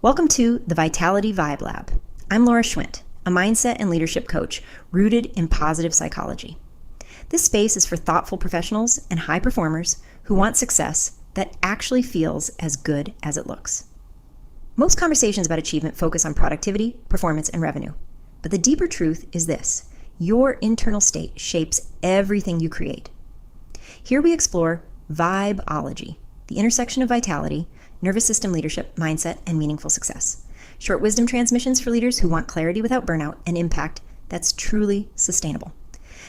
Welcome to the Vitality Vibe Lab. I'm Laura Schwindt, a mindset and leadership coach rooted in positive psychology. This space is for thoughtful professionals and high performers who want success that actually feels as good as it looks. Most conversations about achievement focus on productivity, performance, and revenue. But the deeper truth is this: your internal state shapes everything you create. Here we explore vibeology, the intersection of vitality, nervous system leadership, mindset, and meaningful success. Short wisdom transmissions for leaders who want clarity without burnout and impact that's truly sustainable.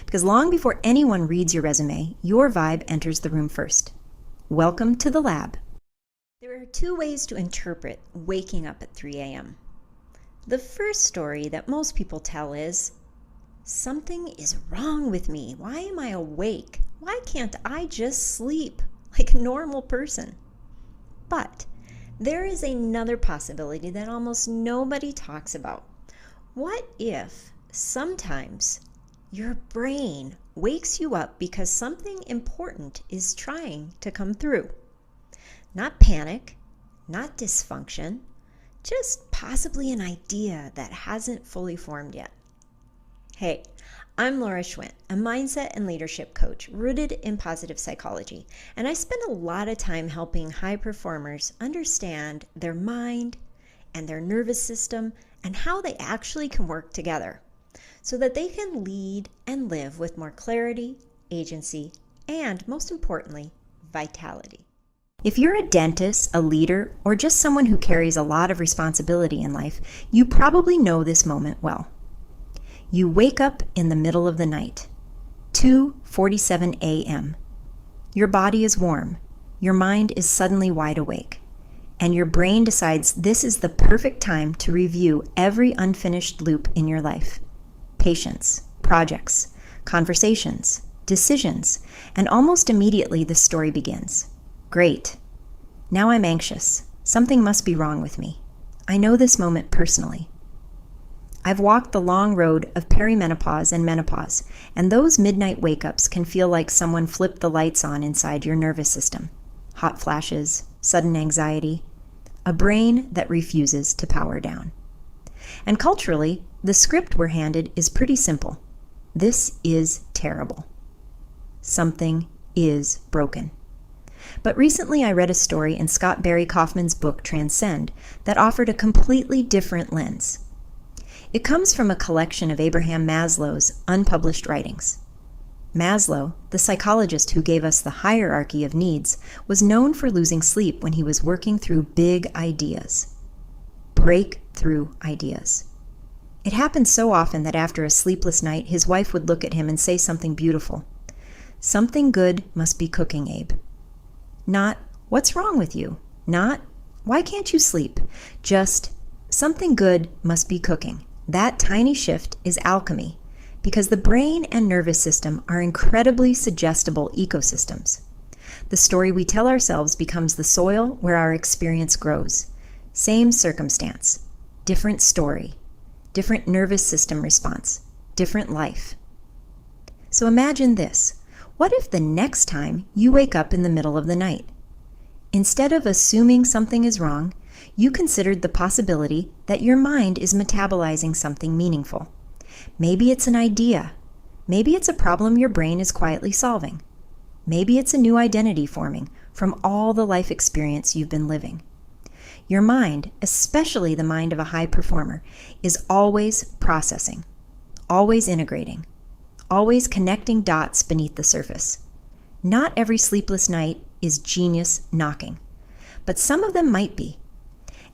Because long before anyone reads your resume, your vibe enters the room first. Welcome to the lab. There are two ways to interpret waking up at 3 a.m. The first story that most people tell is, something is wrong with me. Why am I awake? Why can't I just sleep like a normal person? But there is another possibility that almost nobody talks about. What if sometimes your brain wakes you up because something important is trying to come through? Not panic, not dysfunction, just possibly an idea that hasn't fully formed yet. Hey, I'm Laura Schwindt, a mindset and leadership coach rooted in positive psychology, and I spend a lot of time helping high performers understand their mind and their nervous system and how they actually can work together so that they can lead and live with more clarity, agency, and most importantly, vitality. If you're a dentist, a leader, or just someone who carries a lot of responsibility in life, you probably know this moment well. You wake up in the middle of the night, 2:47 a.m. Your body is warm, your mind is suddenly wide awake, and your brain decides this is the perfect time to review every unfinished loop in your life. Patients, projects, conversations, decisions, and almost immediately the story begins. Great. Now I'm anxious. Something must be wrong with me. I know this moment personally. I've walked the long road of perimenopause and menopause, and those midnight wake-ups can feel like someone flipped the lights on inside your nervous system. Hot flashes, sudden anxiety, a brain that refuses to power down. And culturally, the script we're handed is pretty simple. This is terrible. Something is broken. But recently I read a story in Scott Barry Kaufman's book Transcend that offered a completely different lens. It comes from a collection of Abraham Maslow's unpublished writings. Maslow, the psychologist who gave us the hierarchy of needs, was known for losing sleep when he was working through big ideas. Breakthrough ideas. It happened so often that after a sleepless night, his wife would look at him and say something beautiful. Something good must be cooking, Abe. Not, what's wrong with you? Not, why can't you sleep? Just, something good must be cooking. That tiny shift is alchemy, because the brain and nervous system are incredibly suggestible ecosystems. The story we tell ourselves becomes the soil where our experience grows. Same circumstance, different story, different nervous system response, different life. So imagine this. What if the next time you wake up in the middle of the night, instead of assuming something is wrong, you considered the possibility that your mind is metabolizing something meaningful? Maybe it's an idea. Maybe it's a problem your brain is quietly solving. Maybe it's a new identity forming from all the life experience you've been living. Your mind, especially the mind of a high performer, is always processing, always integrating, always connecting dots beneath the surface. Not every sleepless night is genius knocking, but some of them might be.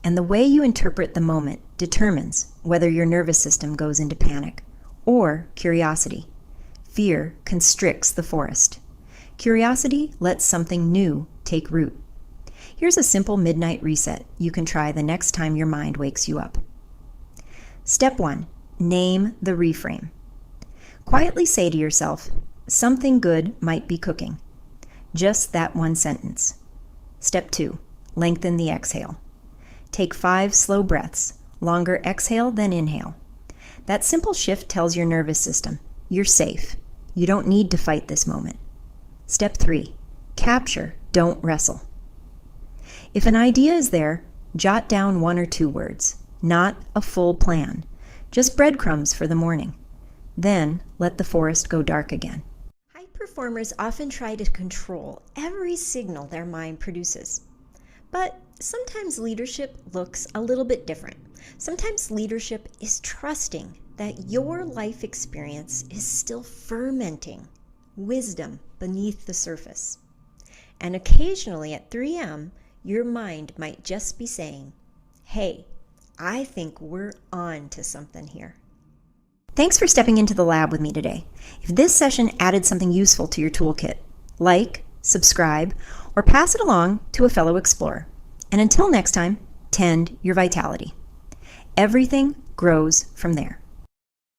And the way you interpret the moment determines whether your nervous system goes into panic or curiosity. Fear constricts the forest. Curiosity lets something new take root. Here's a simple midnight reset you can try the next time your mind wakes you up. Step 1. Name the reframe. Quietly say to yourself, something good might be cooking. Just that one sentence. Step 2. Lengthen the exhale. Take 5 slow breaths, longer exhale than inhale. That simple shift tells your nervous system, you're safe. You don't need to fight this moment. Step 3. Capture, don't wrestle. If an idea is there, Jot down 1 or 2 words, not a full plan, just breadcrumbs for the morning. Then let the forest go dark again. High performers often try to control every signal their mind produces. But sometimes leadership looks a little bit different. Sometimes leadership is trusting that your life experience is still fermenting wisdom beneath the surface. And occasionally at 3 a.m., your mind might just be saying, hey, I think we're on to something here. Thanks for stepping into the lab with me today. If this session added something useful to your toolkit, like, subscribe, or pass it along to a fellow explorer. And until next time, tend your vitality. Everything grows from there.